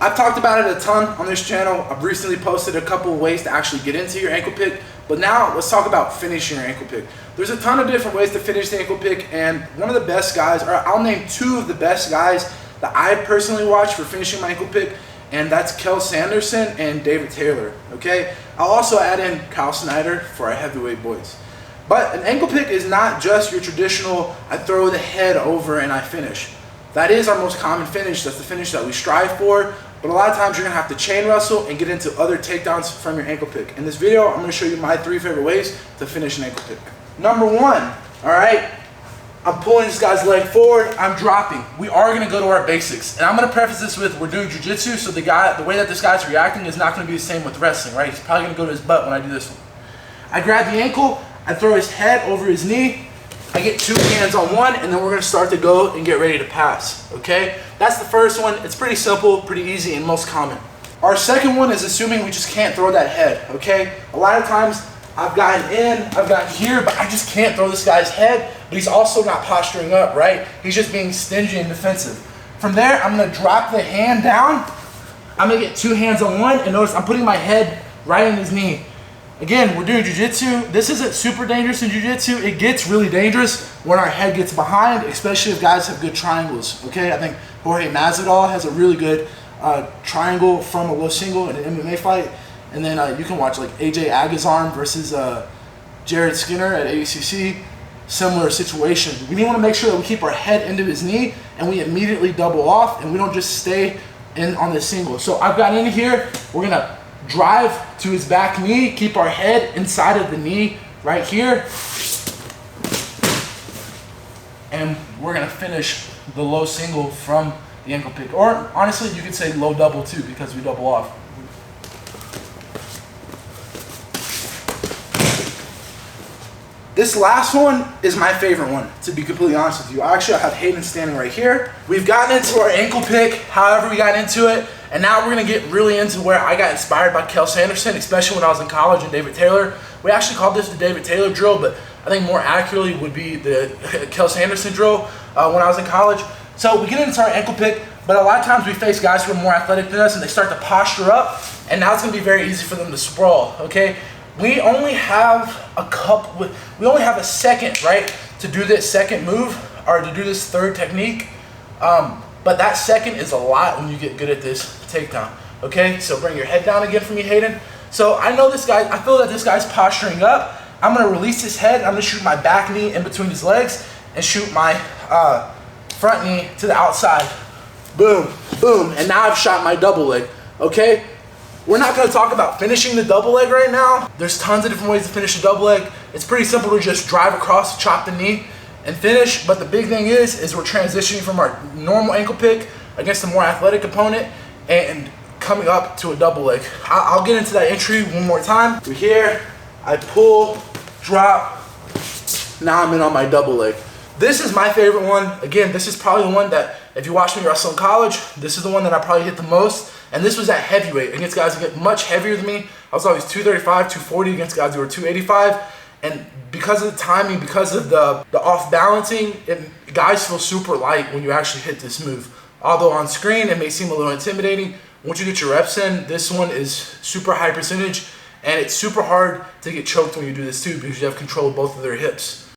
I've talked about it a ton on this channel. I've recently posted a couple of ways to actually get into your ankle pick, but now let's talk about finishing your ankle pick. There's a ton of different ways to finish the ankle pick, and one of the best guys, or I'll name two of the best guys that I personally watch for finishing my ankle pick, and that's Cael Sanderson and David Taylor, okay? I'll also add in Kyle Snyder for our heavyweight boys. But an ankle pick is not just your traditional, I throw the head over and I finish. That is our most common finish. That's the finish that we strive for. But a lot of times you're gonna have to chain wrestle and get into other takedowns from your ankle pick. In this video, I'm gonna show you my 3 favorite ways to finish an ankle pick. Number 1, all right? I'm pulling this guy's leg forward, I'm dropping. We are gonna go to our basics. And I'm gonna preface this with, we're doing jiu-jitsu, so the way that this guy's reacting is not gonna be the same with wrestling, right? He's probably gonna go to his butt when I do this one. I grab the ankle, I throw his head over his knee, I get 2 hands on one, and then we're gonna start to go and get ready to pass, okay? That's the first one. It's pretty simple, pretty easy, and most common. Our second one is assuming we just can't throw that head, okay? A lot of times, I've gotten in, I've gotten here, but I just can't throw this guy's head, but he's also not posturing up, right? He's just being stingy and defensive. From there, I'm gonna drop the hand down. I'm gonna get 2 hands on one, and notice I'm putting my head right in his knee. Again, we're doing jiu-jitsu. This isn't super dangerous in jiu-jitsu. It gets really dangerous when our head gets behind, especially if guys have good triangles, okay? I think Jorge Masvidal has a really good triangle from a low single in an MMA fight. And then you can watch like AJ Agazarm versus Jared Skinner at ACC. Similar situation. We want to make sure that we keep our head into his knee and we immediately double off and we don't just stay in on the single. So I've got in here, we're gonna drive to his back knee, keep our head inside of the knee right here. And we're gonna finish the low single from the ankle pick. Or honestly, you could say low double too because we double off. This last one is my favorite one, to be completely honest with you. I have Hayden standing right here. We've gotten into our ankle pick, however we got into it, and now we're gonna get really into where I got inspired by Cael Sanderson, especially when I was in college and David Taylor. We actually called this the David Taylor drill, but I think more accurately would be the Cael Sanderson drill when I was in college. So we get into our ankle pick, but a lot of times we face guys who are more athletic than us and they start to posture up, and now it's gonna be very easy for them to sprawl, okay? We only have a second, right, to do this second move or to do this third technique. But that second is a lot when you get good at this takedown. Okay, so bring your head down again for me, Hayden. So I know this guy, I feel that this guy's posturing up. I'm gonna release his head, I'm gonna shoot my back knee in between his legs and shoot my front knee to the outside. Boom, boom, and now I've shot my double leg, okay? We're not gonna talk about finishing the double leg right now. There's tons of different ways to finish a double leg. It's pretty simple to just drive across, chop the knee, and finish. But the big thing is we're transitioning from our normal ankle pick against a more athletic opponent and coming up to a double leg. I'll get into that entry one more time. We're here, I pull, drop, now I'm in on my double leg. This is my favorite one. Again, this is probably the one that, if you watch me wrestle in college, this is the one that I probably hit the most. And this was at heavyweight against guys who get much heavier than me. I was always 235, 240 against guys who were 285. And because of the timing, because of the off balancing, guys feel super light when you actually hit this move. Although on screen, it may seem a little intimidating. Once you get your reps in, this one is super high percentage. And it's super hard to get choked when you do this too because you have control of both of their hips.